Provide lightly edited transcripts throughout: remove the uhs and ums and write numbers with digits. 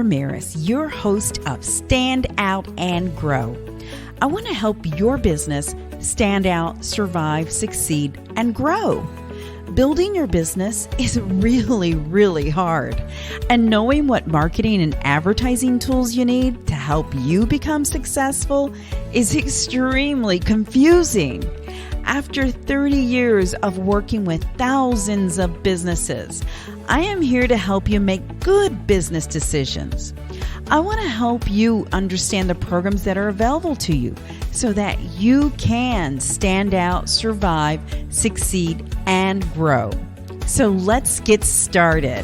Ramirez, your host of Stand Out and Grow. I want to help your business stand out, survive, succeed, and grow. Building your business is really, really hard. And knowing what marketing and advertising tools you need to help you become successful is extremely confusing. After 30 years of working with thousands of businesses, I am here to help you make good business decisions. I want to help you understand the programs that are available to you so that you can stand out, survive, succeed, and grow. So let's get started.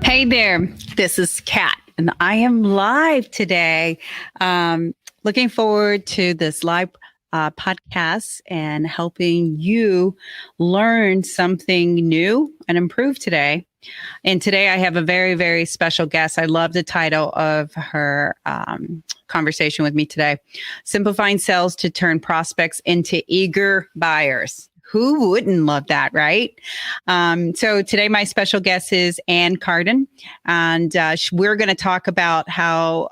Hey there, this is Kat, and I am live today. Looking forward to this live podcast and helping you learn something new and improve today. And today I have a very, very special guest. I love the title of her conversation with me today. Simplifying Sales to Turn Prospects into Eager Buyers. Who wouldn't love that, right? So today my special guest is Carden, and we're going to talk about how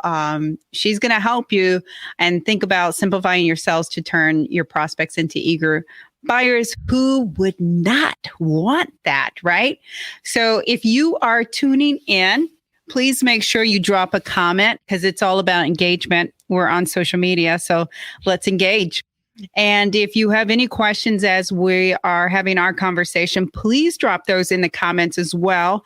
she's going to help you and think about simplifying your sales to turn your prospects into eager buyers. Who would not want that, right? So if you are tuning in, please make sure you drop a comment because it's all about engagement. We're on social media, so let's engage. And if you have any questions as we are having our conversation, please drop those in the comments as well,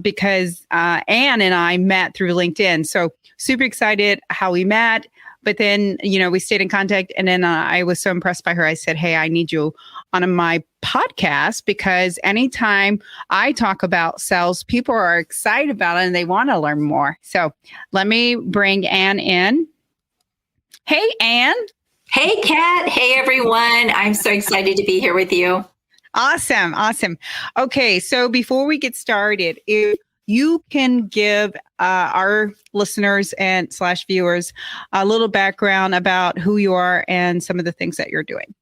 because Ann and I met through LinkedIn. So super excited how we met. But then, we stayed in contact. And then I was so impressed by her. I said, hey, I need you on my podcast because anytime I talk about sales, people are excited about it and they want to learn more. So let me bring Ann in. Hey, Ann. Hey, Kat. Hey, everyone. I'm so excited to be here with you. Awesome. Okay. So before we get started, if you can give our listeners and / viewers a little background about who you are and some of the things that you're doing.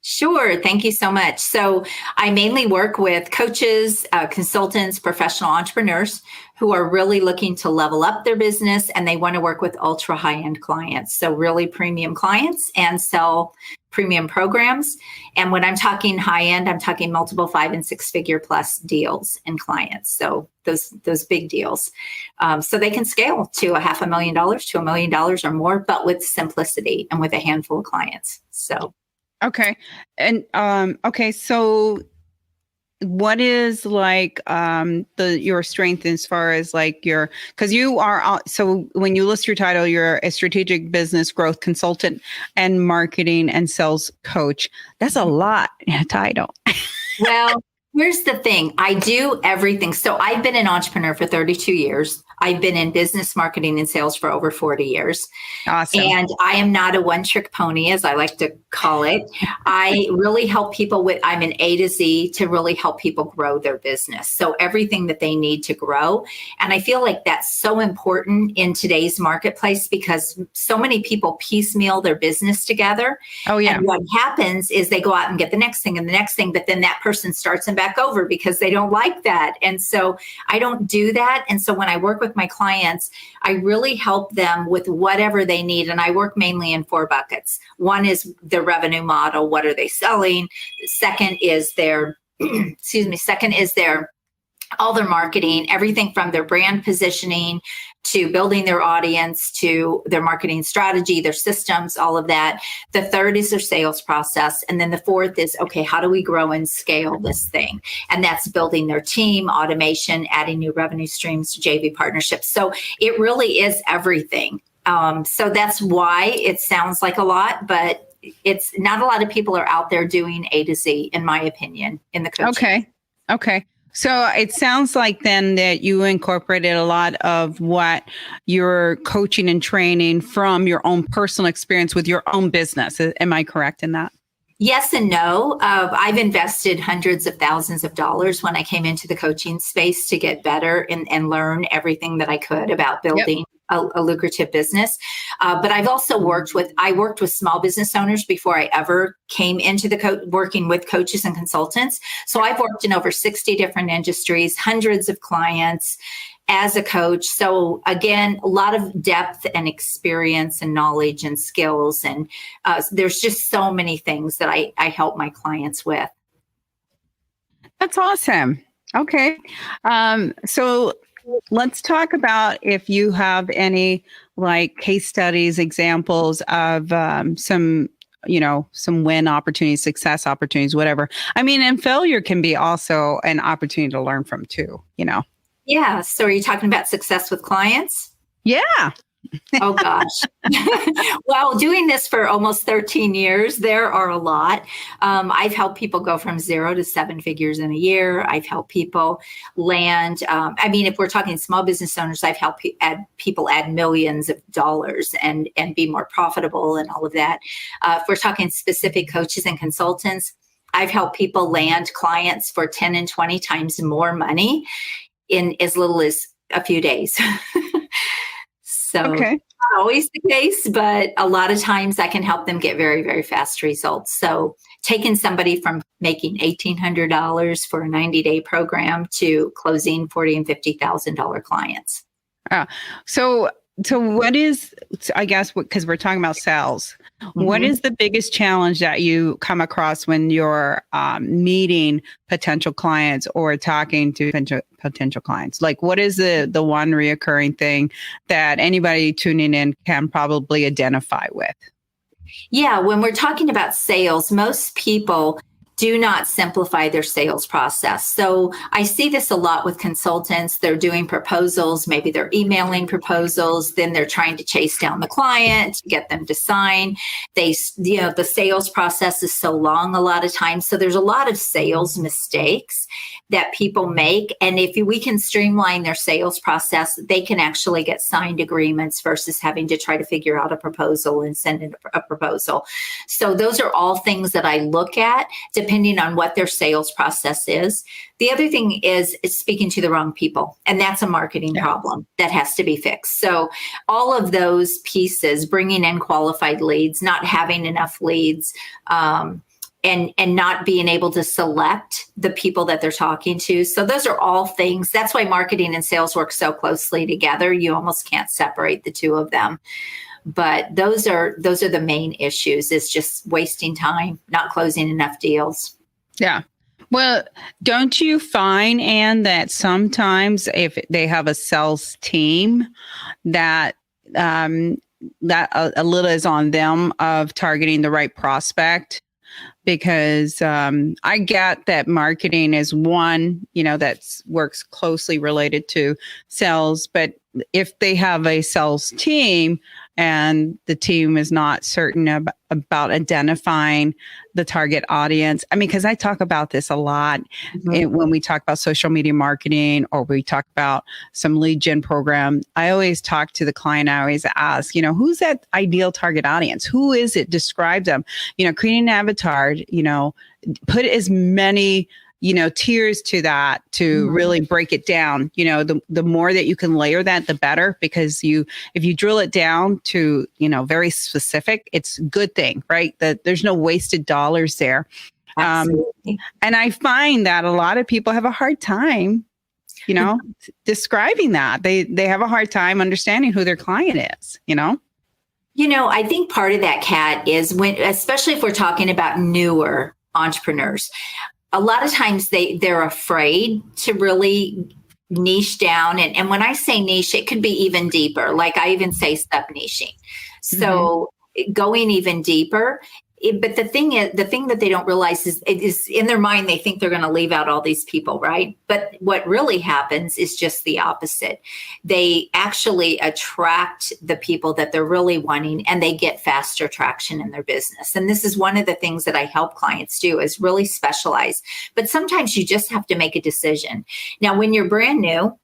Sure. Thank you so much. So I mainly work with coaches, consultants, professional entrepreneurs who are really looking to level up their business, and they want to work with ultra high-end clients. So really premium clients and sell premium programs. And when I'm talking high-end, I'm talking multiple 5- and 6-figure plus deals and clients. So those big deals. So they can scale to $500,000 to $1 million or more, but with simplicity and with a handful of clients. So. Okay. And, so what is like, your strength as far as like cause you are, so when you list your title, you're a strategic business growth consultant and marketing and sales coach. That's a lot in a title. Well, here's the thing. I do everything. So I've been an entrepreneur for 32 years. I've been in business marketing and sales for over 40 years. Awesome. And I am not a one-trick pony, as I like to call it. I really help people I'm an A to Z to really help people grow their business. So everything that they need to grow. And I feel like that's so important in today's marketplace because so many people piecemeal their business together. Oh, yeah. And what happens is they go out and get the next thing and the next thing, but then that person starts them back over because they don't like that. And so I don't do that. And so when I work with my clients, I really help them with whatever they need. And I work mainly in 4 buckets. One is the revenue model. What are they selling? Second is their, all their marketing, everything from their brand positioning to building their audience, to their marketing strategy, their systems, all of that. The third is their sales process. And then the fourth is, okay, how do we grow and scale this thing? And that's building their team, automation, adding new revenue streams, JV partnerships. So it really is everything. So that's why it sounds like a lot, but it's not a lot of people are out there doing A to Z, in my opinion, in the coaching. Okay. So it sounds like then that you incorporated a lot of what you're coaching and training from your own personal experience with your own business. Am I correct in that? Yes and no. I've invested hundreds of thousands of dollars when I came into the coaching space to get better and learn everything that I could about building a lucrative business. But I've also worked with small business owners before I ever came into working with coaches and consultants. So I've worked in over 60 different industries, hundreds of clients as a coach. So again, a lot of depth and experience and knowledge and skills. And there's just so many things that I help my clients with. That's awesome. Okay. So let's talk about if you have any like case studies, examples of some win opportunities, success opportunities, whatever. I mean, and failure can be also an opportunity to learn from too, Yeah. So are you talking about success with clients? Yeah. Oh, gosh. Well, doing this for almost 13 years, there are a lot. I've helped people go from 0 to 7 figures in a year. I've helped people land. If we're talking small business owners, I've helped people add millions of dollars and be more profitable and all of that. If we're talking specific coaches and consultants, I've helped people land clients for 10 and 20 times more money in as little as a few days. So okay. Not always the case, but a lot of times I can help them get very, very fast results. So taking somebody from making $1,800 for a 90-day program to closing $40,000 and $50,000 clients. So what is, I guess, because we're talking about sales, what is the biggest challenge that you come across when you're meeting potential clients or talking to potential clients? Like, what is the one reoccurring thing that anybody tuning in can probably identify with? Yeah, when we're talking about sales, most people do not simplify their sales process. So I see this a lot with consultants. They're doing proposals, maybe they're emailing proposals, then they're trying to chase down the client, get them to sign. The sales process is so long a lot of times. So there's a lot of sales mistakes that people make. And if we can streamline their sales process, they can actually get signed agreements versus having to try to figure out a proposal and send in a proposal. So those are all things that I look at depending on what their sales process is. The other thing is speaking to the wrong people, and that's a marketing problem that has to be fixed. So all of those pieces, bringing in qualified leads, not having enough leads, and not being able to select the people that they're talking to. So those are all things. That's why marketing and sales work so closely together. You almost can't separate the two of them. But those are the main issues, is just wasting time, not closing enough deals. Yeah. Well, don't you find, Anne, that sometimes if they have a sales team, that a little is on them of targeting the right prospect? Because I get that marketing is one, that works closely related to sales. But if they have a sales team and the team is not certain about identifying the target audience, because I talk about this a lot when we talk about social media marketing or we talk about some lead gen program. I always talk to the client. I always ask, who's that ideal target audience? Who is it? Describe them. Creating an avatar, put as many tiers to that to really break it down. The more that you can layer that, the better, because if you drill it down to, very specific, it's a good thing, right? That there's no wasted dollars there. And I find that a lot of people have a hard time, describing that. They have a hard time understanding who their client is, I think part of that, Kat, is especially if we're talking about newer entrepreneurs, a lot of times they're afraid to really niche down. And when I say niche, it could be even deeper. Like I even say sub-niching. So going even deeper. But the thing that they don't realize is in their mind, they think they're going to leave out all these people, right? But what really happens is just the opposite. They actually attract the people that they're really wanting, and they get faster traction in their business. And this is one of the things that I help clients do, is really specialize. But sometimes you just have to make a decision. Now, when you're brand new,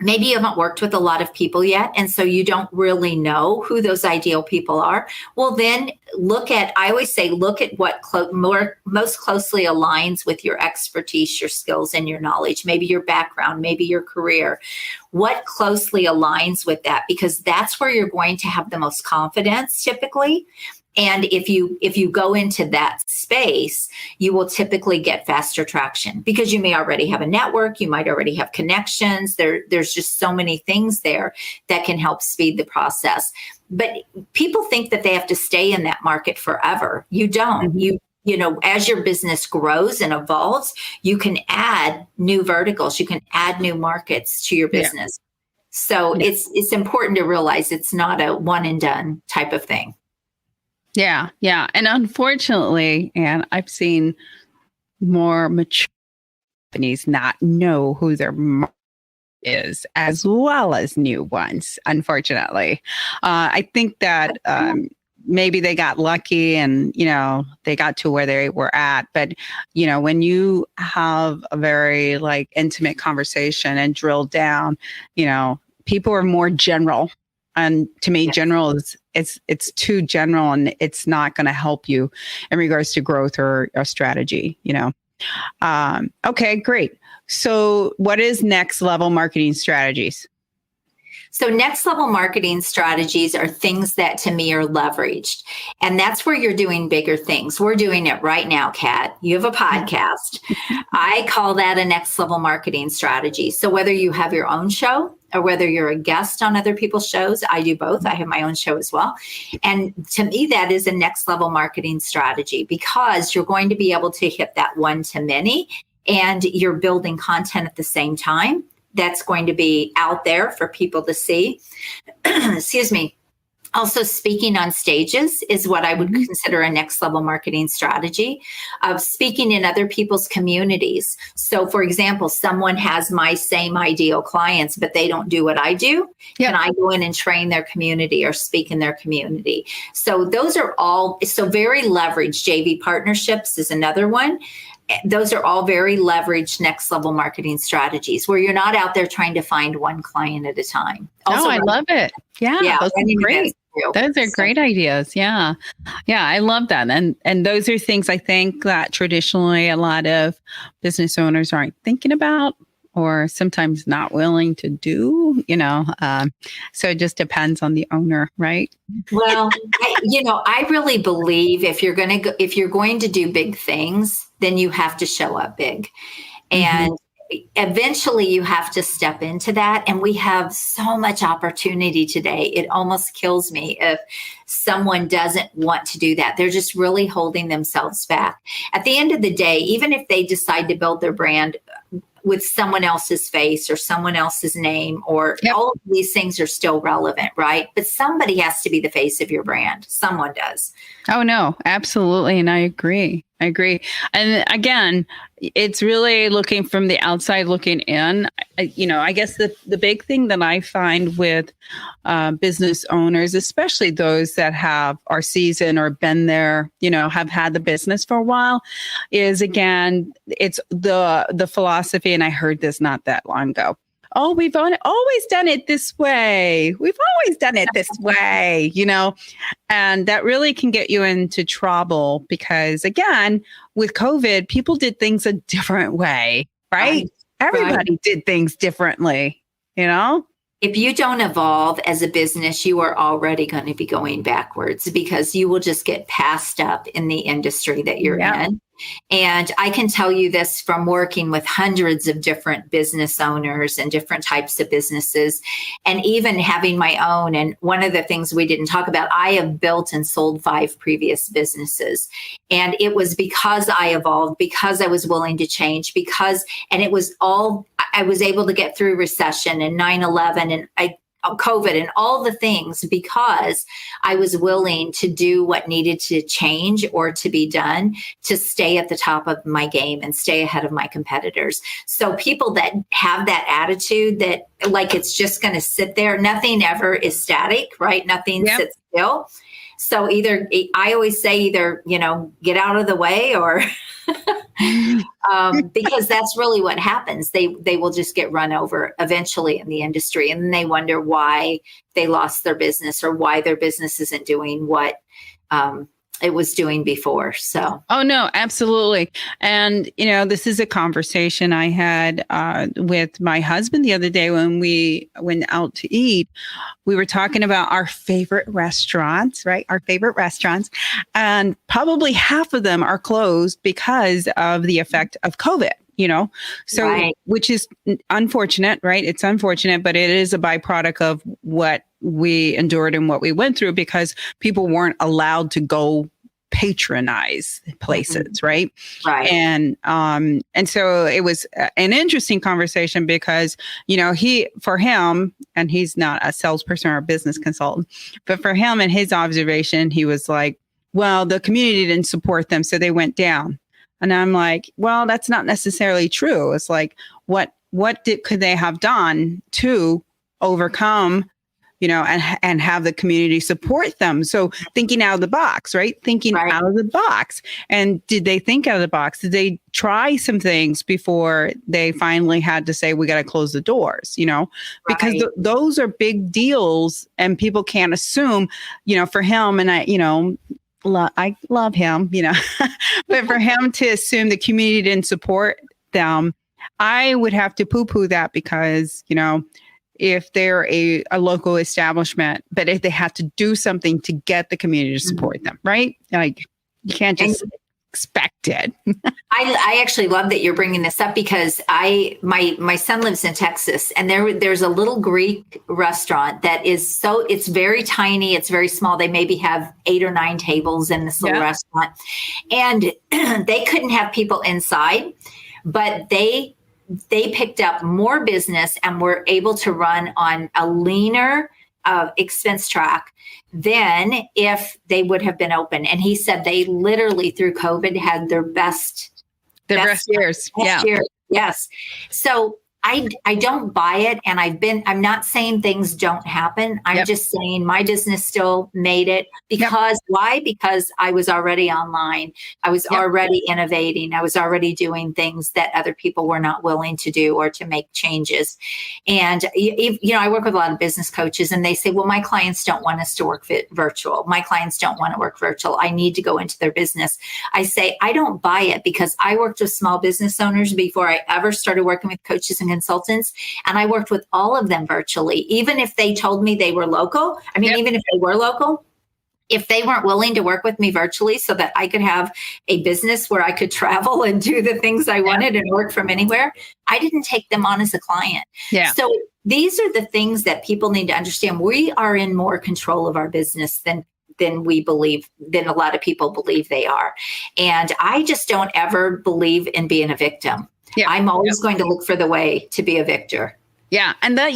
maybe you haven't worked with a lot of people yet, and so you don't really know who those ideal people are. Well, then I always say, look at what most closely aligns with your expertise, your skills, and your knowledge, maybe your background, maybe your career. What closely aligns with that? Because that's where you're going to have the most confidence typically. And if you go into that space, you will typically get faster traction because you may already have a network, you might already have connections. There's just so many things there that can help speed the process. But people think that they have to stay in that market forever. You don't. As your business grows and evolves, you can add new verticals, you can add new markets to your business. So it's important to realize it's not a one and done type of thing. Yeah. Yeah. And unfortunately, and I've seen more mature companies not know who their market is as well as new ones, unfortunately. I think that maybe they got lucky and, they got to where they were at. But, when you have a very intimate conversation and drill down, people are more general. And to me, general is it's too general and it's not going to help you in regards to growth or strategy, Okay, great. So what is next level marketing strategies? So next level marketing strategies are things that to me are leveraged. And that's where you're doing bigger things. We're doing it right now, Kat. You have a podcast. I call that a next level marketing strategy. So whether you have your own show or whether you're a guest on other people's shows, I do both. I have my own show as well. And to me, that is a next level marketing strategy because you're going to be able to hit that one to many and you're building content at the same time. That's going to be out there for people to see. Excuse me. Also, speaking on stages is what I would consider a next level marketing strategy of speaking in other people's communities. So, for example, someone has my same ideal clients, but they don't do what I do. Yep. Can I go in and train their community or speak in their community? So those are all very leveraged. JV partnerships is another one. Those are all very leveraged next level marketing strategies where you're not out there trying to find one client at a time. Also, I love it. Yeah, those are great. Those are great ideas. Yeah. Yeah, I love that. And those are things I think that traditionally a lot of business owners aren't thinking about or sometimes not willing to do, so it just depends on the owner, right? Well, I really believe if you're going to do big things, then you have to show up big. And eventually you have to step into that. And we have so much opportunity today. It almost kills me if someone doesn't want to do that. They're just really holding themselves back. At the end of the day, even if they decide to build their brand with someone else's face or someone else's name or all of these things are still relevant, right? But somebody has to be the face of your brand. Someone does. Oh, no, absolutely. And I agree. And again, it's really looking from the outside looking in. I guess the big thing that I find with business owners, especially those that are seasoned or been there, have had the business for a while, is again, it's the philosophy. And I heard this not that long ago. Oh, we've always done it this way. We've always done it this way, and that really can get you into trouble because, again, with COVID, people did things a different way, right? Everybody did things differently, If you don't evolve as a business, you are already going to be going backwards because you will just get passed up in the industry that you're in. And I can tell you this from working with hundreds of different business owners and different types of businesses, and even having my own. And one of the things we didn't talk about, I have built and sold 5 previous businesses. And it was because I evolved, because I was willing to change, and it was all, I was able to get through recession and 9/11 and COVID and all the things because I was willing to do what needed to change or to be done to stay at the top of my game and stay ahead of my competitors. So people that have that attitude that it's just going to sit there, nothing ever is static, right? Nothing sits still. So I always say either, get out of the way or Because that's really what happens. They will just get run over eventually in the industry, and then they wonder why they lost their business or why their business isn't doing what it was doing before. So, oh no, absolutely. And this is a conversation I had with my husband the other day when we went out to eat. We were talking about our favorite restaurants, right? Our favorite restaurants, and probably half of them are closed because of the effect of COVID. So right. Which is unfortunate, right? It's unfortunate, but it is a byproduct of what we endured and what we went through because people weren't allowed to go patronize places, right? Right. And so it was an interesting conversation because, for him, and he's not a salesperson or a business consultant, but for him and his observation, he was like, well, the community didn't support them, so they went down. And I'm like, well, that's not necessarily true. It's like, what could they have done to overcome, and have the community support them? So thinking out of the box, right? Thinking right. out of the box. And did they think out of the box? Did they try some things before they finally had to say, we got to close the doors, because right. Those are big deals and people can't assume, for him and I love him, but for him to assume the community didn't support them, I would have to poo-poo that because, if they're a local establishment, but if they had to do something to get the community to support them, right? Like you can't just expect it. I actually love that you're bringing this up because my son lives in Texas, and there's a little Greek restaurant that is it's very tiny, it's very small. They maybe have 8 or 9 tables in this little restaurant, and they couldn't have people inside, but they picked up more business and were able to run on a leaner expense track than if they would have been open. And he said they literally through COVID had their best years. Year. Yes. So I don't buy it. And I'm not saying things don't happen. I'm just saying my business still made it because why? Because I was already online. I was already innovating. I was already doing things that other people were not willing to do or to make changes. And, I work with a lot of business coaches and they say, well, my clients don't want us to work virtual. My clients don't want to work virtual. I need to go into their business. I say, I don't buy it because I worked with small business owners before I ever started working with coaches and consultants. And I worked with all of them virtually, even if they told me they were local. I mean, even if they were local, if they weren't willing to work with me virtually so that I could have a business where I could travel and do the things I wanted and work from anywhere, I didn't take them on as a client. Yeah. So these are the things that people need to understand. We are in more control of our business than we believe, than a lot of people believe they are. And I just don't ever believe in being a victim. Yeah. I'm always going to look for the way to be a victor. Yeah. And that,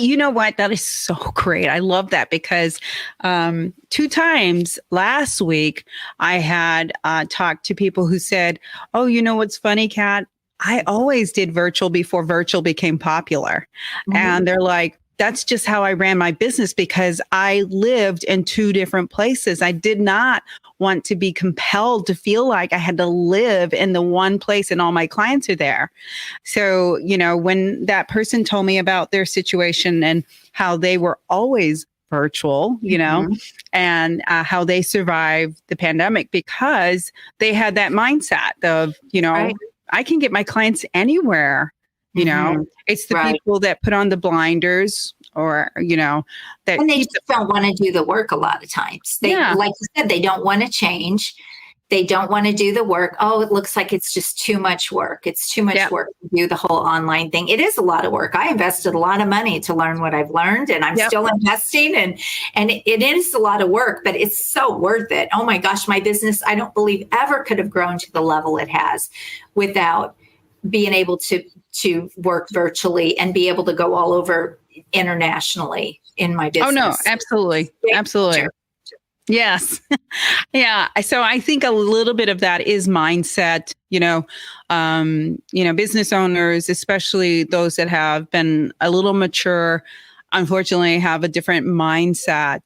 that is so great. I love that because 2 times last week, I had talked to people who said, oh, what's funny, Kat? I always did virtual before virtual became popular. Mm-hmm. And they're like, that's just how I ran my business because I lived in 2 different places. I did not want to be compelled to feel like I had to live in the one place and all my clients are there. So, when that person told me about their situation and how they were always virtual, and how they survived the pandemic because they had that mindset of, right. I can get my clients anywhere. It's the people that put on the blinders or, that. And they just don't want to do the work a lot of times. Like you said, they don't want to change. They don't want to do the work. Oh, it looks like it's just too much work. It's too much work to do the whole online thing. It is a lot of work. I invested a lot of money to learn what I've learned and I'm still investing and it is a lot of work, but it's so worth it. Oh my gosh, my business, I don't believe ever could have grown to the level it has without being able to work virtually and be able to go all over internationally in my business. Oh, no, absolutely. Absolutely. Sure. Yes. Yeah. So I think a little bit of that is mindset, business owners, especially those that have been a little mature, unfortunately have a different mindset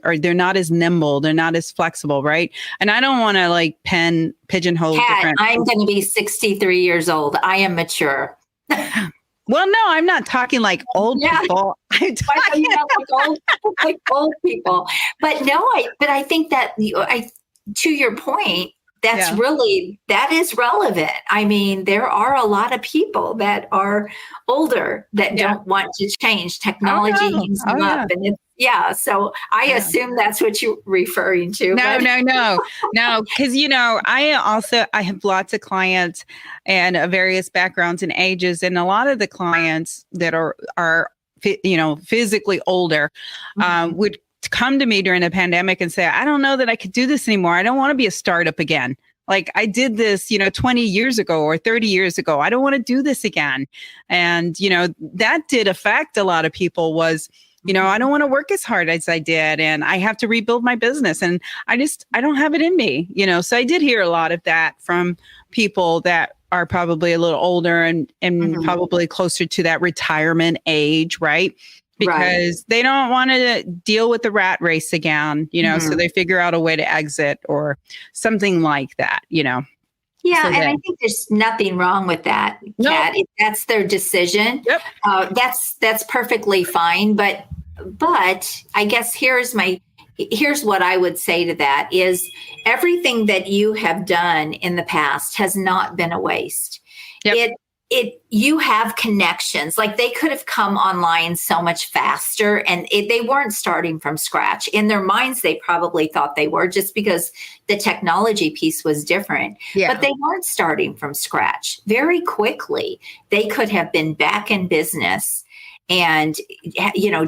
or they're not as nimble, they're not as flexible, right? And I don't want to like pigeonhole Kat, different. I'm going to be 63 years old. I am mature. Well, no, I'm not talking like old people. I'm talking like old people. But no, I think that to your point, that is relevant. I mean, there are a lot of people that are older that don't want to change. Technology heats them up, and so I assume that's what you're referring to. No. Because, I have lots of clients and various backgrounds and ages. And a lot of the clients that are physically older would come to me during the pandemic and say, I don't know that I could do this anymore. I don't want to be a startup again. Like I did this, 20 years ago or 30 years ago. I don't want to do this again. And, that did affect a lot of people was, I don't want to work as hard as I did and I have to rebuild my business and I don't have it in me, so I did hear a lot of that from people that are probably a little older and probably closer to that retirement age, right? Because they don't want to deal with the rat race again, so they figure out a way to exit or something like that, Yeah, so and I think there's nothing wrong with that, Kat. If that's their decision, that's perfectly fine. But I guess here's what I would say to that is everything that you have done in the past has not been a waste. You have connections. Like they could have come online so much faster and they weren't starting from scratch. In their minds, they probably thought they were just because the technology piece was different. But they weren't starting from scratch. Very quickly, they could have been back in business and,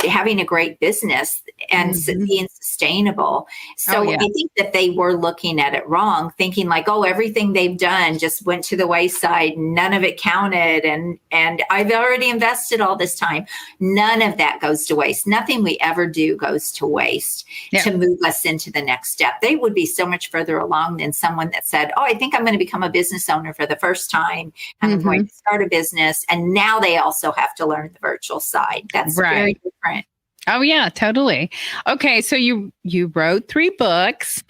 having a great business and being sustainable. So I think that they were looking at it wrong, thinking like, everything they've done just went to the wayside. None of it counted. And I've already invested all this time. None of that goes to waste. Nothing we ever do goes to waste to move us into the next step. They would be so much further along than someone that said, I think I'm going to become a business owner for the first time. And I'm going to start a business. And now they also have to learn the virtual side. That's very different. Oh yeah, totally. Okay, so you wrote 3 books.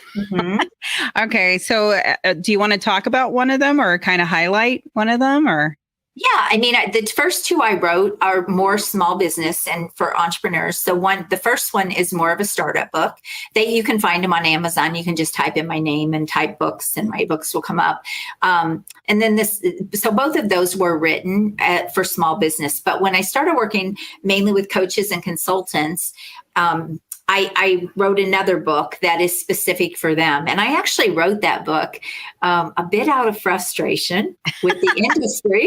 Okay, so do you want to talk about one of them or kind of highlight one of them or? Yeah, I mean, the first 2 I wrote are more small business and for entrepreneurs. So the first one is more of a startup book. You can find them on Amazon. You can just type in my name and type books, and my books will come up. And then so both of those were written for small business. But when I started working mainly with coaches and consultants, I wrote another book that is specific for them. And I actually wrote that book a bit out of frustration with the industry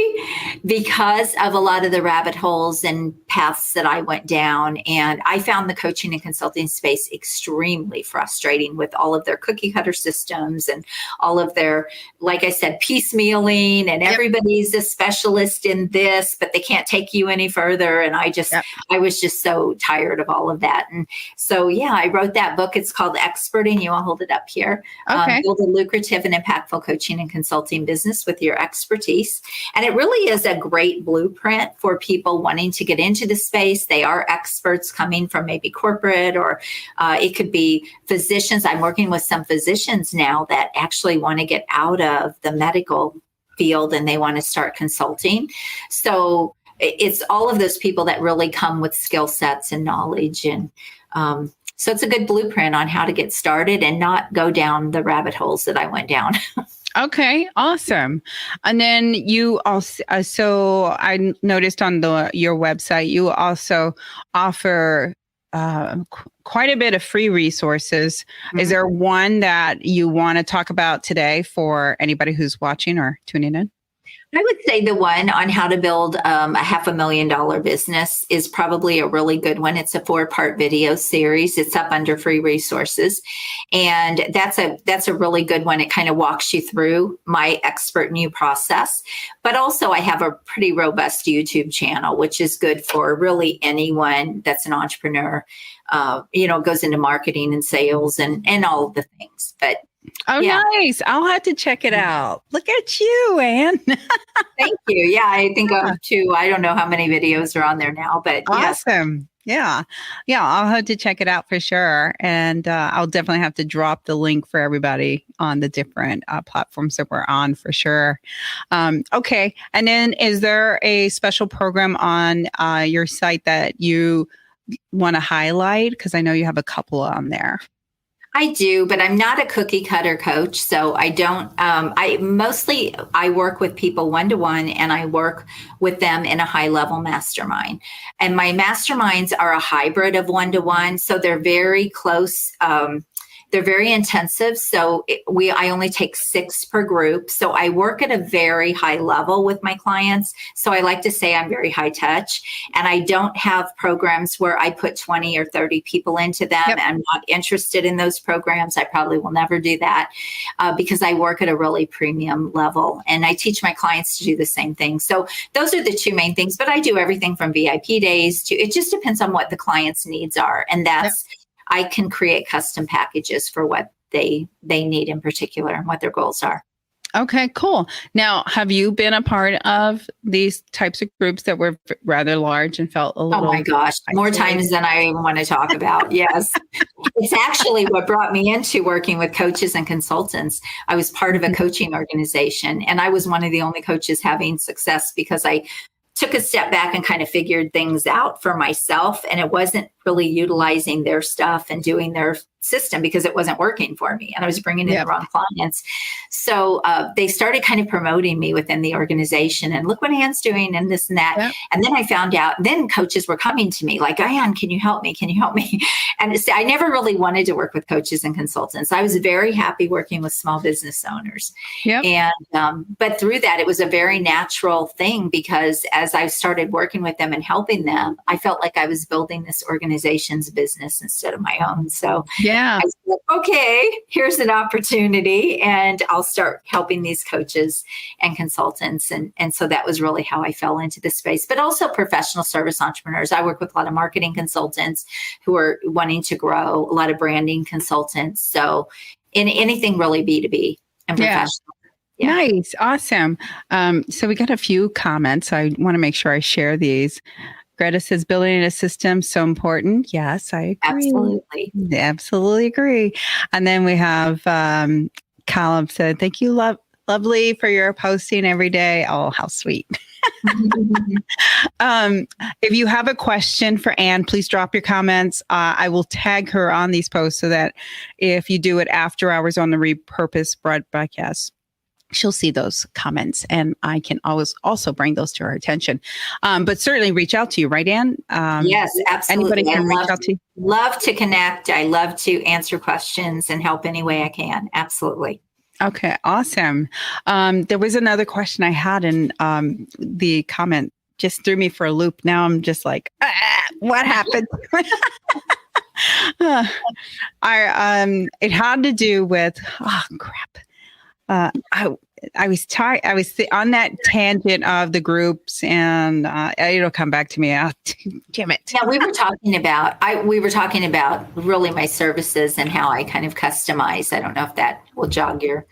because of a lot of the rabbit holes and paths that I went down. And I found the coaching and consulting space extremely frustrating with all of their cookie cutter systems and all of their, like I said, piecemealing and everybody's a specialist in this, but they can't take you any further. And I was just so tired of all of that. And so, I wrote that book. It's called Experting You. I'll hold it up here. Build a lucrative and impactful coaching and consulting business with your expertise. And it really is a great blueprint for people wanting to get into the space. They are experts coming from maybe corporate or it could be physicians. I'm working with some physicians now that actually want to get out of the medical field and they want to start consulting. So it's all of those people that really come with skill sets and knowledge. And so it's a good blueprint on how to get started and not go down the rabbit holes that I went down. Okay, awesome. And then you also, so I noticed on your website, you also offer quite a bit of free resources. Is there one that you want to talk about today for anybody who's watching or tuning in? I would say the one on how to build a $500,000 business is probably a really good one. It's a 4-part video series. It's up under free resources. And that's a really good one. It kind of walks you through my expert new process. But also I have a pretty robust YouTube channel, which is good for really anyone that's an entrepreneur, goes into marketing and sales and all the things. But nice. I'll have to check it out. Look at you, Anne. Thank you. Yeah, I think I'm too. I don't know how many videos are on there now, but awesome. Yeah. Yeah. I'll have to check it out for sure. And I'll definitely have to drop the link for everybody on the different platforms that we're on for sure. Okay. And then is there a special program on your site that you want to highlight? Because I know you have a couple on there. I do, but I'm not a cookie cutter coach. So I don't, I work with people one-to-one, and I work with them in a high level mastermind. And my masterminds are a hybrid of one-to-one. So they're very close. They're very intensive. So I only take 6 per group. So I work at a very high level with my clients. So I like to say I'm very high touch, and I don't have programs where I put 20 or 30 people into them. Yep. I'm not interested in those programs. I probably will never do that because I work at a really premium level, and I teach my clients to do the same thing. So those are the 2 main things, but I do everything from VIP days to, it just depends on what the client's needs are. And that's, yep. I can create custom packages for what they need in particular and what their goals are. Okay, cool. Now, have you been a part of these types of groups that were rather large and felt a little... Oh my gosh, more times than I even want to talk about. Yes. It's actually what brought me into working with coaches and consultants. I was part of a coaching organization, and I was one of the only coaches having success because I took a step back and kind of figured things out for myself. And it wasn't really utilizing their stuff and doing their system because it wasn't working for me. And I was bringing in the wrong clients. So they started kind of promoting me within the organization, and look what Anne's doing and this and that. Yep. And then I found out, then coaches were coming to me like, Anne, can you help me? Can you help me? And I never really wanted to work with coaches and consultants. I was very happy working with small business owners. Yep. And, but through that, it was a very natural thing because as I started working with them and helping them, I felt like I was building this organization's business instead of my own. So I said, okay, here's an opportunity, and I'll start helping these coaches and consultants. And so that was really how I fell into this space, but also professional service entrepreneurs. I work with a lot of marketing consultants who are wanting to grow, a lot of branding consultants. So in anything really B2B and professional. Yeah. Nice. Awesome. So we got a few comments. I want to make sure I share these. Greta says, building a system so important. Yes, I agree. Absolutely. Absolutely agree. And then we have Caleb said, thank you, lovely, for your posting every day. Oh, how sweet. If you have a question for Anne, please drop your comments. I will tag her on these posts so that if you do it after hours on the Repurpose broadcast, she'll see those comments, and I can always also bring those to her attention. But certainly reach out to you, right, Anne? Yes, absolutely. Anybody can reach out to you. Love to connect. I love to answer questions and help any way I can. Absolutely. Okay, awesome. There was another question I had, and the comment just threw me for a loop. Now I'm just like, what happened? It had to do with, oh crap. I was tired. I was on that tangent of the groups, and it'll come back to me. Oh, damn it! Yeah, we were talking about really my services and how I kind of customize. I don't know if that will jog your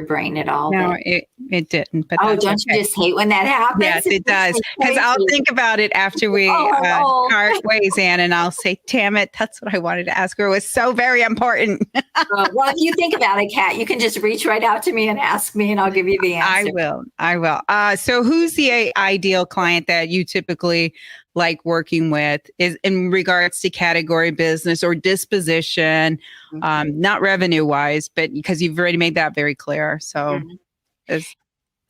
brain at all. No, it didn't. But don't you just hate when that happens? Yes, it does. Because I'll think about it after we part ways, Anne, and I'll say, damn it, that's what I wanted to ask her. It was so very important. Well, if you think about it, Kat, you can just reach right out to me and ask me, and I'll give you the answer. I will. So who's the ideal client that you typically like working with is in regards to category business or disposition, not revenue wise, but because you've already made that very clear. So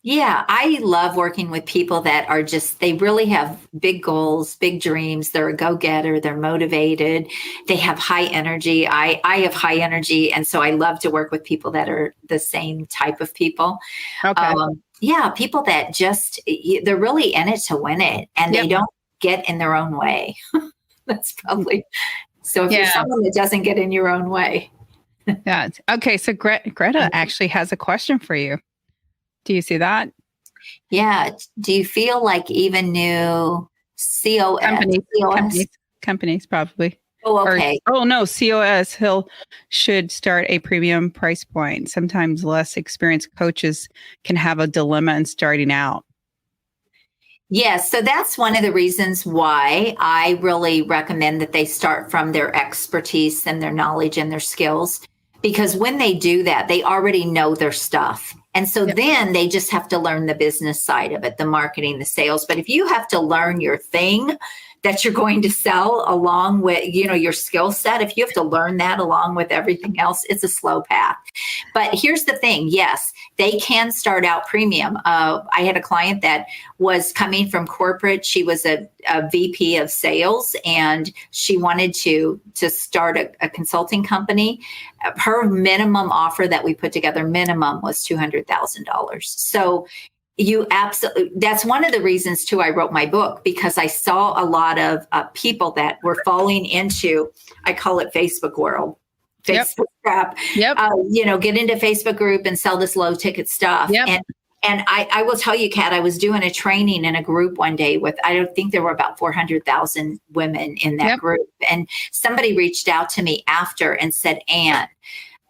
yeah, I love working with people that are they really have big goals, big dreams. They're a go-getter. They're motivated. They have high energy. I have high energy. And so I love to work with people that are the same type of people. Okay. People that they're really in it to win it, and they don't get in their own way. That's probably, so if you're someone that doesn't get in your own way. Yeah. Okay. So Greta actually has a question for you. Do you see that? Yeah. Do you feel like even new companies probably. Oh, okay. COS should start a premium price point. Sometimes less experienced coaches can have a dilemma in starting out. Yes, so that's one of the reasons why I really recommend that they start from their expertise and their knowledge and their skills. Because when they do that, they already know their stuff. And so then they just have to learn the business side of it, the marketing, the sales. But if you have to learn your thing that you're going to sell along with, your skill set, if you have to learn that along with everything else, it's a slow path. But here's the thing. Yes, they can start out premium. I had a client that was coming from corporate. She was a VP of sales, and she wanted to start a consulting company. Her minimum offer that we put together, minimum, was $200,000. So that's one of the reasons too I wrote my book, because I saw a lot of people that were falling into, I call it Facebook world, Facebook trap. Get into Facebook group and sell this low ticket stuff. And I will tell you, Kat, I was doing a training in a group one day with, I don't think there were about 400,000 women in that group. And somebody reached out to me after and said, Ann,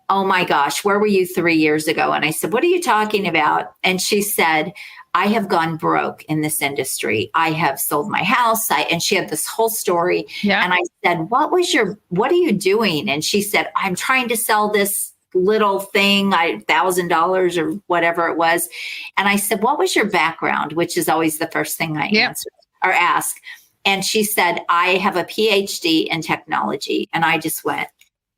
oh my gosh, where were you 3 years ago? And I said, what are you talking about? And she said, I have gone broke in this industry. I have sold my house. And she had this whole story. And I said, what are you doing? And she said, I'm trying to sell this little thing, $1,000 or whatever it was. And I said, what was your background? Which is always the first thing I answer or ask. And she said, I have a PhD in technology. And I just went,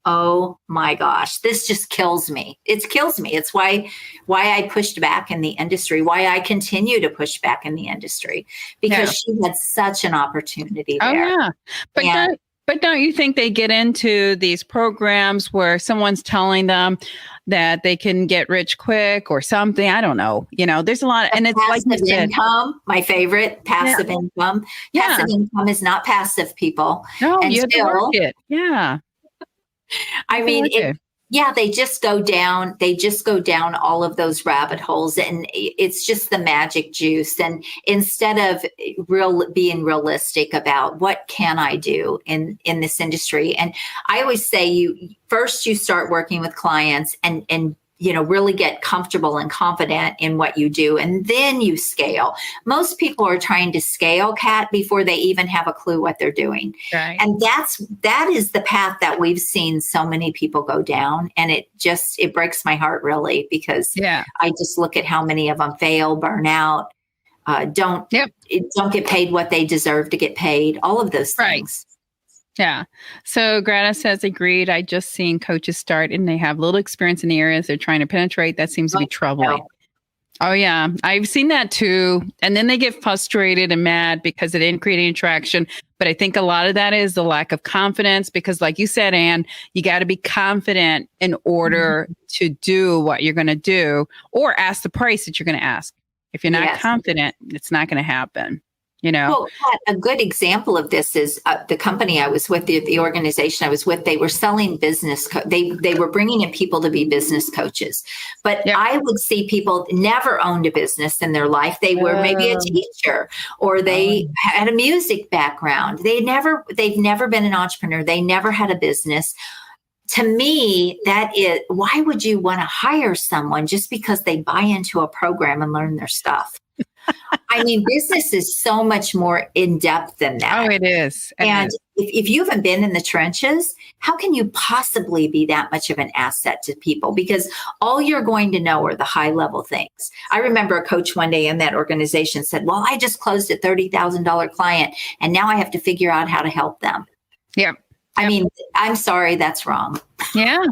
oh my gosh, this just kills me. It kills me. It's why I pushed back in the industry, why I continue to push back in the industry, because she had such an opportunity there. Oh, yeah. But don't you think they get into these programs where someone's telling them that they can get rich quick or something? I don't know. There's a lot. And it's passive like you said, income, my favorite, passive income. Passive income is not passive, people. No, you have to work it. Yeah. I mean, they just go down. They just go down all of those rabbit holes, and it's just the magic juice. And instead of being realistic about what can I do in this industry, and I always say, you start working with clients and really get comfortable and confident in what you do, and then you scale. Most people are trying to scale, Kat, before they even have a clue what they're doing. Right. And that is the path that we've seen so many people go down. And it breaks my heart, really, because I just look at how many of them fail, burn out, don't get paid what they deserve to get paid, all of those things. Yeah. So Greta says, agreed. I just seen coaches start and they have little experience in the areas they're trying to penetrate. That seems to be troubling. Oh, yeah. I've seen that too. And then they get frustrated and mad because it didn't create any traction. But I think a lot of that is the lack of confidence, because like you said, Ann, you got to be confident in order to do what you're going to do, or ask the price that you're going to ask. If you're not confident, it's not going to happen. Well, a good example of this is the company I was with, the organization I was with. They were selling business. They were bringing in people to be business coaches. But I would see people never owned a business in their life. They were maybe a teacher, or they had a music background. They've never been an entrepreneur. They never had a business. To me, why would you want to hire someone just because they buy into a program and learn their stuff? I mean, business is so much more in depth than that. Oh, it is. And if you haven't been in the trenches, how can you possibly be that much of an asset to people? Because all you're going to know are the high level things. I remember a coach one day in that organization said, well, I just closed a $30,000 client and now I have to figure out how to help them. Yeah. I mean, I'm sorry, that's wrong. Yeah.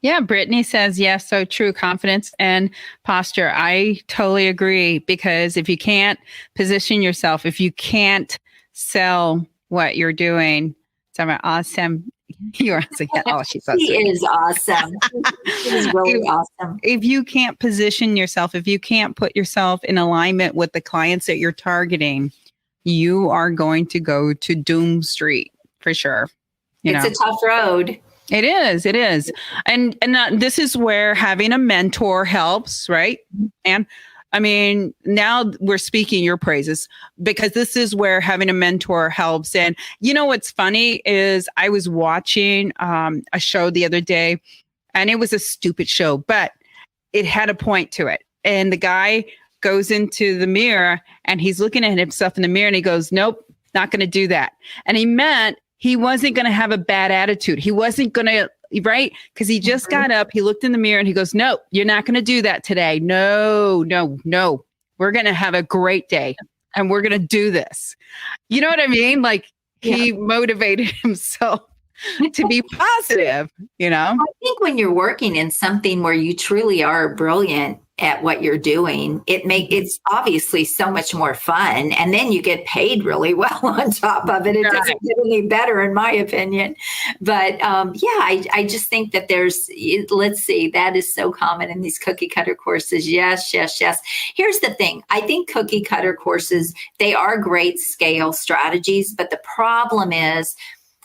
Yeah, Brittany says, yes, so true. Confidence and posture. I totally agree, because if you can't position yourself, if you can't sell what you're doing, so awesome. You're awesome. Oh, she's awesome. She is awesome. She is really awesome. If you can't position yourself, if you can't put yourself in alignment with the clients that you're targeting, you are going to go to Doom Street for sure. It's a tough road. It is. It is. And this is where having a mentor helps, right? And I mean, now we're speaking your praises, because this is where having a mentor helps. And what's funny is I was watching a show the other day, and it was a stupid show, but it had a point to it. And the guy goes into the mirror and he's looking at himself in the mirror and he goes, nope, not going to do that. And he meant he wasn't going to have a bad attitude. He wasn't going to, right? Because he just got up, he looked in the mirror and he goes, nope, you're not going to do that today. No. We're going to have a great day and we're going to do this. You know what I mean? Like he motivated himself to be positive, you know? I think when you're working in something where you truly are brilliant at what you're doing, it's obviously so much more fun. And then you get paid really well on top of it. It doesn't get any better, in my opinion. But I just think that let's see, that is so common in these cookie cutter courses. Yes. Here's the thing. I think cookie cutter courses, they are great scale strategies, but the problem is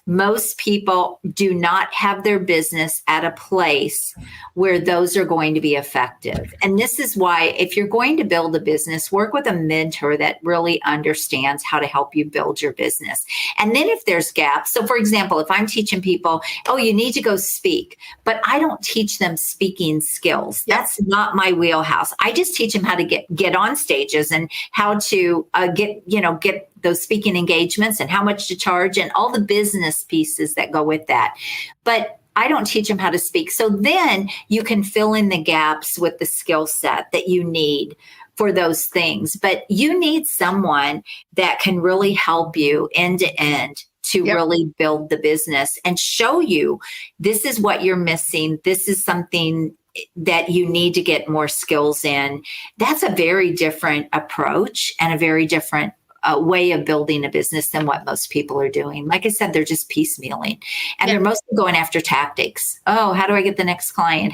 most people do not have their business at a place where those are going to be effective. And this is why, if you're going to build a business, work with a mentor that really understands how to help you build your business. And then if there's gaps, so for example, if I'm teaching people, oh, you need to go speak, but I don't teach them speaking skills. That's not my wheelhouse. I just teach them how to get on stages and how to get those speaking engagements and how much to charge and all the business pieces that go with that. But I don't teach them how to speak. So then you can fill in the gaps with the skill set that you need for those things. But you need someone that can really help you end to end to really build the business and show you this is what you're missing. This is something that you need to get more skills in. That's a very different approach and a very different way of building a business than what most people are doing. Like I said, they're just piecemealing and they're mostly going after tactics. Oh, how do I get the next client?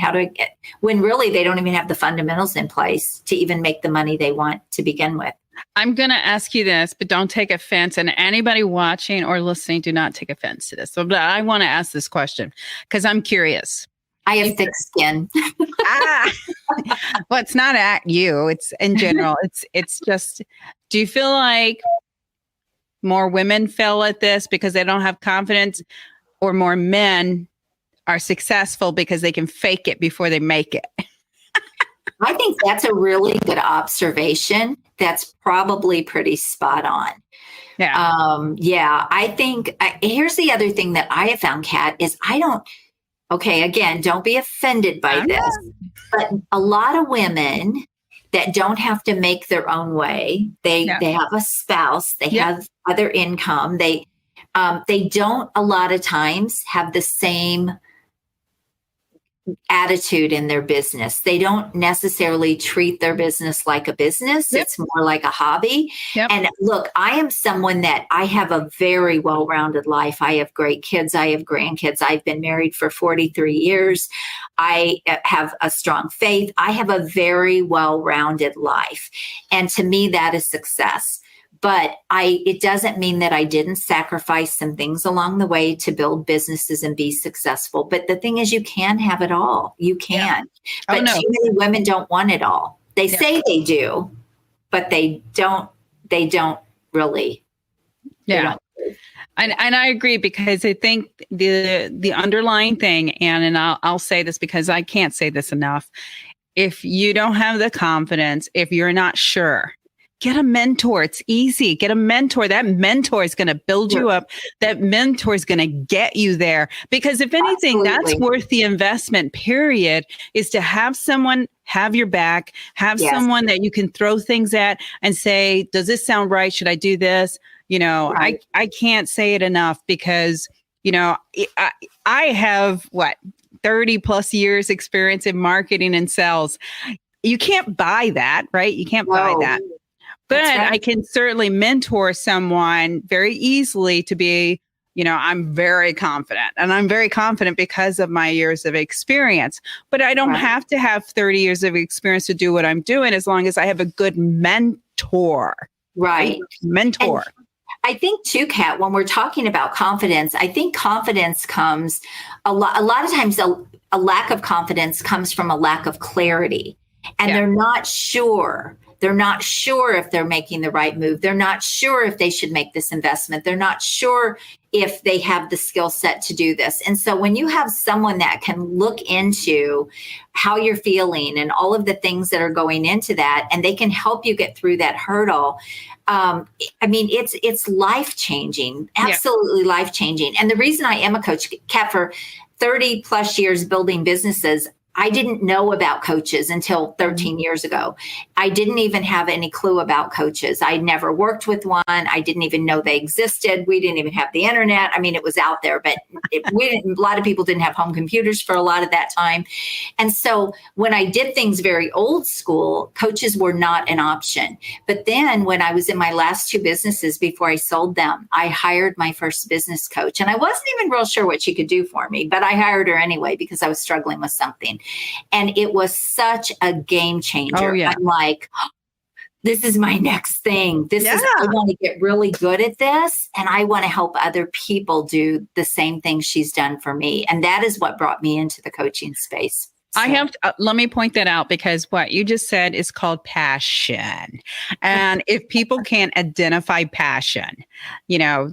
When really they don't even have the fundamentals in place to even make the money they want to begin with. I'm going to ask you this, but don't take offense. And anybody watching or listening, do not take offense to this. So I want to ask this question because I'm curious. I have thick skin. Well, it's not at you. It's in general. It's just, do you feel like more women fail at this because they don't have confidence, or more men are successful because they can fake it before they make it? I think that's a really good observation. That's probably pretty spot on. Yeah. I think here's the other thing that I have found, Kat, is okay, again, don't be offended by this, but a lot of women that don't have to make their own way, they have a spouse, they have other income, they don't a lot of times have the same attitude in their business. They don't necessarily treat their business like a business. It's more like a hobby. And look, I am someone that I have a very well-rounded life. I have great kids. I have grandkids. I've been married for 43 years. I have a strong faith. I have a very well-rounded life. And to me, that is success. But it doesn't mean that I didn't sacrifice some things along the way to build businesses and be successful. But the thing is, you can have it all. You can. But too many women don't want it all. They say they do, but they don't really. Yeah. And I agree, because I think the underlying thing, and I'll say this because I can't say this enough. If you don't have the confidence, if you're not sure, get a mentor. It's easy. Get a mentor. That mentor is going to build you up. That mentor is going to get you there. Because if anything, that's worth the investment, period, is to have someone have your back, have someone that you can throw things at and say, does this sound right? Should I do this? I can't say it enough, because, I have 30 plus years experience in marketing and sales. You can't buy that, right? You can't buy that. But I can certainly mentor someone very easily to be, I'm very confident. And I'm very confident because of my years of experience. But I don't have to have 30 years of experience to do what I'm doing, as long as I have a good mentor. Right. Mentor. And I think too, Kat, when we're talking about confidence, I think confidence comes a lot of times a lack of confidence comes from a lack of clarity. And they're not sure. They're not sure if they're making the right move. They're not sure if they should make this investment. They're not sure if they have the skill set to do this. And so when you have someone that can look into how you're feeling and all of the things that are going into that, and they can help you get through that hurdle, I mean, it's life-changing, absolutely life-changing. And the reason I am a coach, Kat, for 30 plus years building businesses, I didn't know about coaches until 13 years ago. I didn't even have any clue about coaches. I never worked with one. I didn't even know they existed. We didn't even have the internet. I mean, it was out there, but a lot of people didn't have home computers for a lot of that time. And so when I did things very old school, coaches were not an option. But then when I was in my last 2 businesses before I sold them, I hired my first business coach. And I wasn't even real sure what she could do for me, but I hired her anyway because I was struggling with something. And it was such a game changer. Oh, yeah. I'm like, this is my next thing. I want to get really good at this. And I want to help other people do the same thing she's done for me. And that is what brought me into the coaching space. So. I have, let me point that out, because what you just said is called passion. And if people can't identify passion,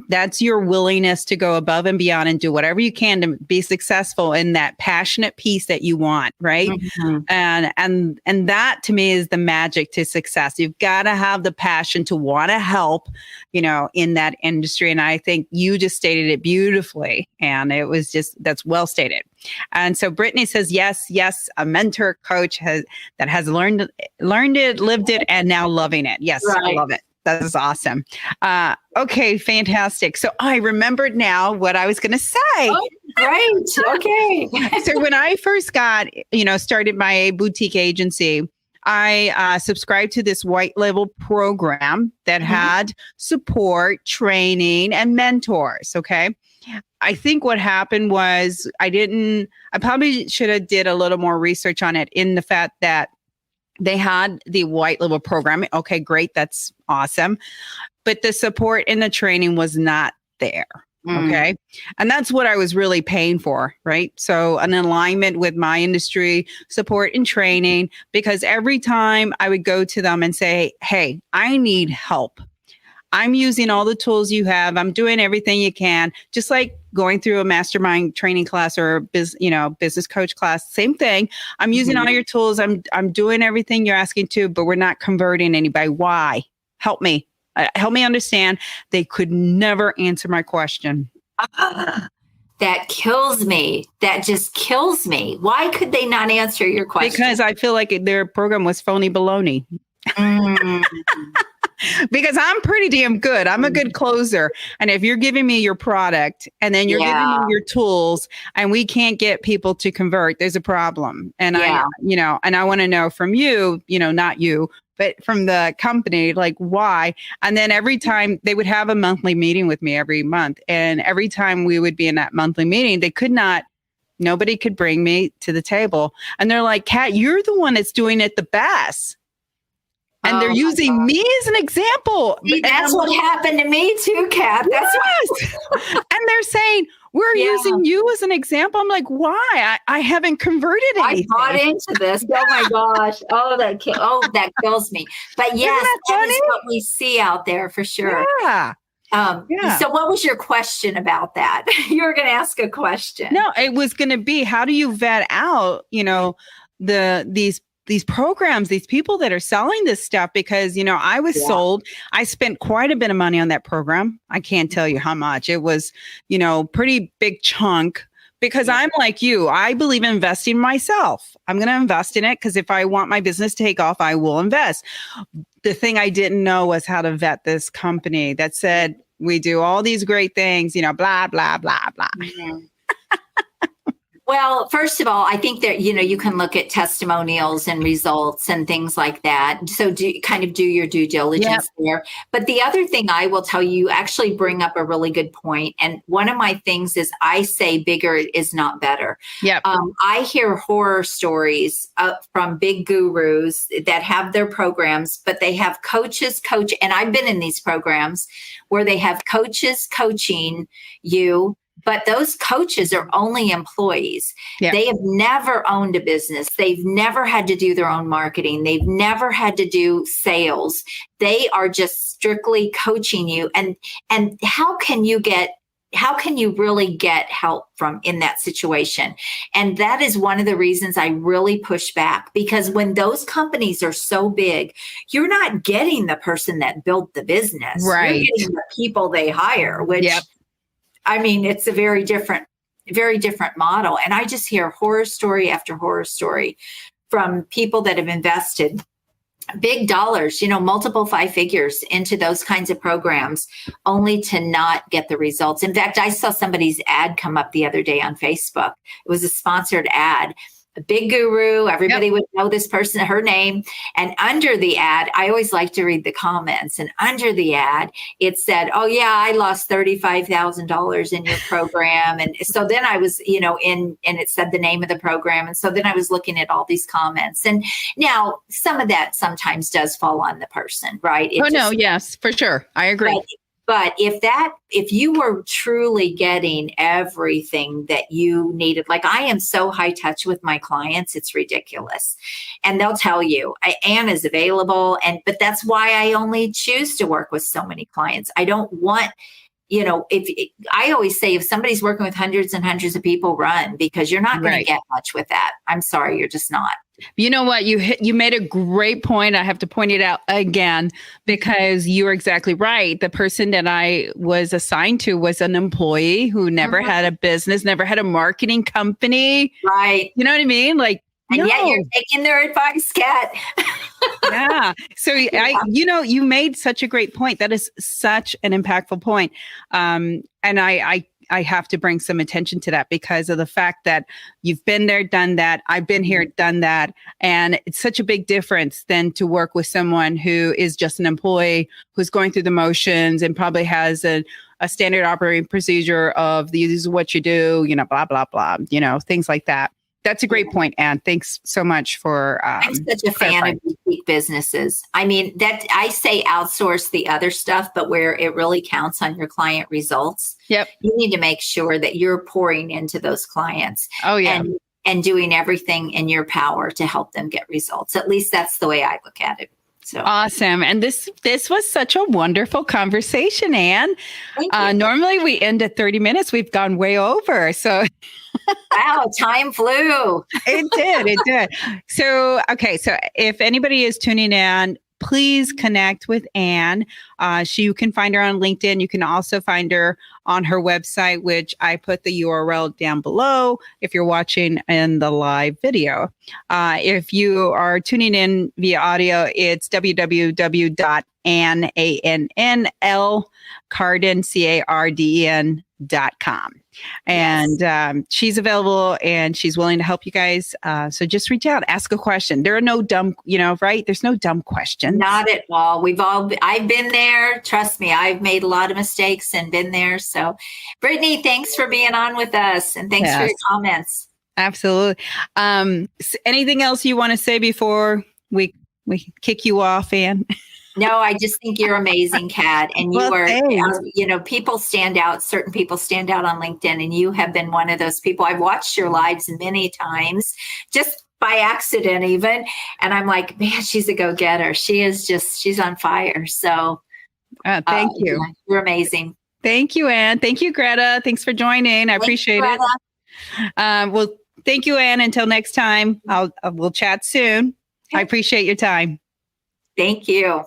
that's your willingness to go above and beyond and do whatever you can to be successful in that passionate piece that you want. Right. Mm-hmm. And that to me is the magic to success. You've got to have the passion to want to help, in that industry. And I think you just stated it beautifully. And it was that's well stated. And so Brittany says, yes, a mentor coach that has learned it, lived it, and now loving it. Yes, right. I love it. That is awesome. Okay, fantastic. So I remembered now what I was going to say. Oh, great. Okay. So when I first got, started my boutique agency, I subscribed to this white label program that had support, training, and mentors. Okay. I think what happened was I probably should have did a little more research on it, in the fact that they had the white label program. Okay, great. That's awesome. But the support and the training was not there. Okay. And that's what I was really paying for, right? So an alignment with my industry, support and training, because every time I would go to them and say, hey, I need help. I'm using all the tools you have. I'm doing everything you can, just like going through a mastermind training class or business coach class. Same thing. I'm using all your tools. I'm doing everything you're asking to, but we're not converting anybody. Why? Help me. Help me understand. They could never answer my question. That kills me. That just kills me. Why could they not answer your question? Because I feel like their program was phony baloney. Because I'm pretty damn good. I'm a good closer. And if you're giving me your product and then you're giving me your tools and we can't get people to convert, there's a problem. And I want to know from you, not you, but from the company, like why. And then every time they would have a monthly meeting with me every month. And every time we would be in that monthly meeting, nobody could bring me to the table. And they're like, Kat, you're the one that's doing it the best. And they're using me as an example. See, that's what happened to me too, Kat. And they're saying, we're using you as an example. I'm like, why? I haven't converted anything. I bought into this. Oh my gosh. That kills me. But yes, that is what we see out there for sure. Yeah. So what was your question about that? You were going to ask a question. No, it was going to be, how do you vet out, these programs, these people that are selling this stuff? Because, I was sold. I spent quite a bit of money on that program. I can't tell you how much. It was, pretty big chunk, because I'm like you. I believe in investing myself. I'm going to invest in it because if I want my business to take off, I will invest. The thing I didn't know was how to vet this company that said, we do all these great things, blah, blah, blah, blah. Mm-hmm. Well, first of all, I think that, you can look at testimonials and results and things like that. So do your due diligence there. But the other thing I will tell you actually bring up a really good point. And one of my things is I say bigger is not better. Yep. I hear horror stories from big gurus that have their programs, but they have coaches coach. And I've been in these programs where they have coaches coaching you, but those coaches are only employees. Yeah. They have never owned a business. They've never had to do their own marketing. They've never had to do sales. They are just strictly coaching you. And how can you get how can you really get help from in that situation? And that is one of the reasons I really push back, because when those companies are so big, you're not getting the person that built the business. Right. You're getting the people they hire, which, Yep. I mean, it's a very different model. And I just hear horror story after horror story from people that have invested big dollars, multiple 5 figures into those kinds of programs, only to not get the results. In fact, I saw somebody's ad come up the other day on Facebook. It was a sponsored ad. A big guru, everybody would know this person, her name. And under the ad, I always like to read the comments. And under the ad, it said, "Oh yeah, I lost $35,000 in your program." And so then I was, and it said the name of the program. And so then I was looking at all these comments. And now some of that sometimes does fall on the person, right? No, yes, for sure. I agree. But if you were truly getting everything that you needed, like I am so high touch with my clients, it's ridiculous. And they'll tell you, Ann is available. But that's why I only choose to work with so many clients. I don't want, I always say, if somebody's working with hundreds and hundreds of people, run, because you're not going to get much with that. I'm sorry, you're just not. You know what? You made a great point. I have to point it out again, because you're exactly right. The person that I was assigned to was an employee who never had a business, never had a marketing company. Right. You know what I mean? Like, and yet you're taking their advice, Kat. Yeah. So you made such a great point. That is such an impactful point. And I have to bring some attention to that, because of the fact that you've been there, done that. I've been here, done that. And it's such a big difference than to work with someone who is just an employee, who's going through the motions and probably has a standard operating procedure of this is what you do, blah, blah, blah, things like that. That's a great point, Ann. Thanks so much for I'm such a fan of boutique businesses. I mean, that I say outsource the other stuff, but where it really counts on your client results, you need to make sure that you're pouring into those clients. Oh, yeah. And doing everything in your power to help them get results. At least that's the way I look at it. So awesome. And this was such a wonderful conversation, Ann. Normally we end at 30 minutes. We've gone way over. So wow, time flew. It did. So, okay. So if anybody is tuning in, please connect with Ann. You can find her on LinkedIn. You can also find her on her website, which I put the URL down below if you're watching in the live video. If you are tuning in via audio, it's www.annl.carden.com. And she's available and she's willing to help you guys. So just reach out, ask a question. There are no dumb, right? There's no dumb questions. Not at all. I've been there. Trust me, I've made a lot of mistakes and been there. So Brittany, thanks for being on with us. And thanks for your comments. Absolutely. Anything else you want to say before we kick you off, Ann? No, I just think you're amazing, Kat. And you are, people stand out. Certain people stand out on LinkedIn, and you have been one of those people. I've watched your lives many times, just by accident even. And I'm like, man, she's a go-getter. She's on fire. So thank you. You're amazing. Thank you, Ann. Thank you, Greta. Thanks for joining. I appreciate it. Well, thank you, Ann. Until next time, we'll chat soon. I appreciate your time. Thank you.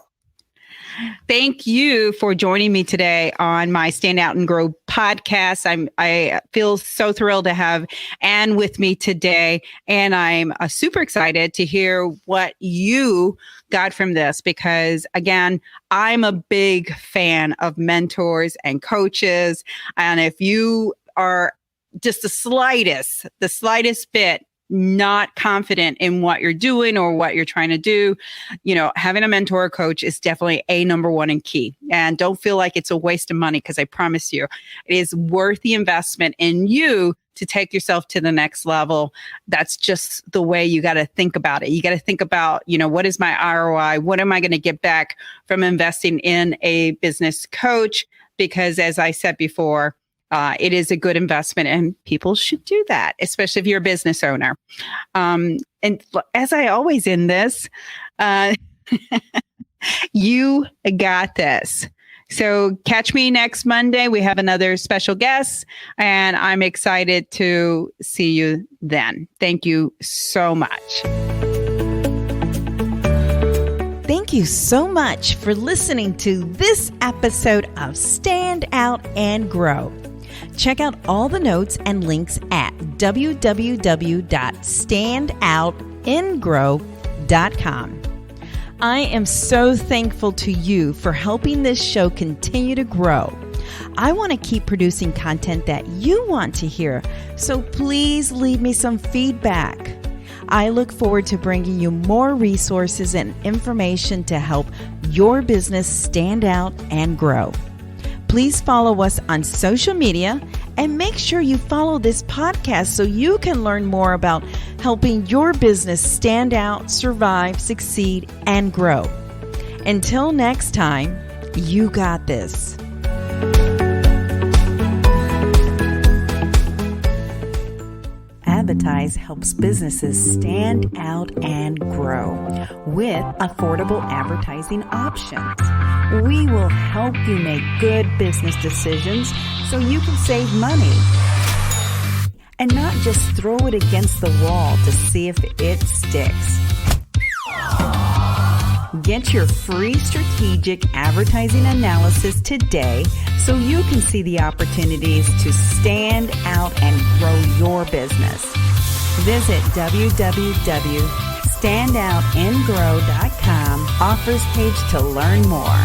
Thank you for joining me today on my Stand Out and Grow podcast. I feel so thrilled to have Ann with me today, and I'm super excited to hear what you got from this, because again, I'm a big fan of mentors and coaches. And if you are just the slightest bit not confident in what you're doing or what you're trying to do, having a mentor or coach is definitely number one and key. And don't feel like it's a waste of money, because I promise you, it is worth the investment in you to take yourself to the next level. That's just the way you got to think about it. You got to think about, what is my ROI? What am I going to get back from investing in a business coach? Because as I said before, it is a good investment, and people should do that, especially if you're a business owner. And as I always end this, you got this. So catch me next Monday. We have another special guest, and I'm excited to see you then. Thank you so much. Thank you so much for listening to this episode of Stand Out and Grow. Check out all the notes and links at www.standoutandgrow.com. I am so thankful to you for helping this show continue to grow. I want to keep producing content that you want to hear, so please leave me some feedback. I look forward to bringing you more resources and information to help your business stand out and grow. Please follow us on social media and make sure you follow this podcast so you can learn more about helping your business stand out, survive, succeed, and grow. Until next time, you got this. adBidtise helps businesses stand out and grow with affordable advertising options. We will help you make good business decisions so you can save money and not just throw it against the wall to see if it sticks. Get your free strategic advertising analysis today so you can see the opportunities to stand out and grow your business. Visit www.standoutandgrow.com offers page to learn more.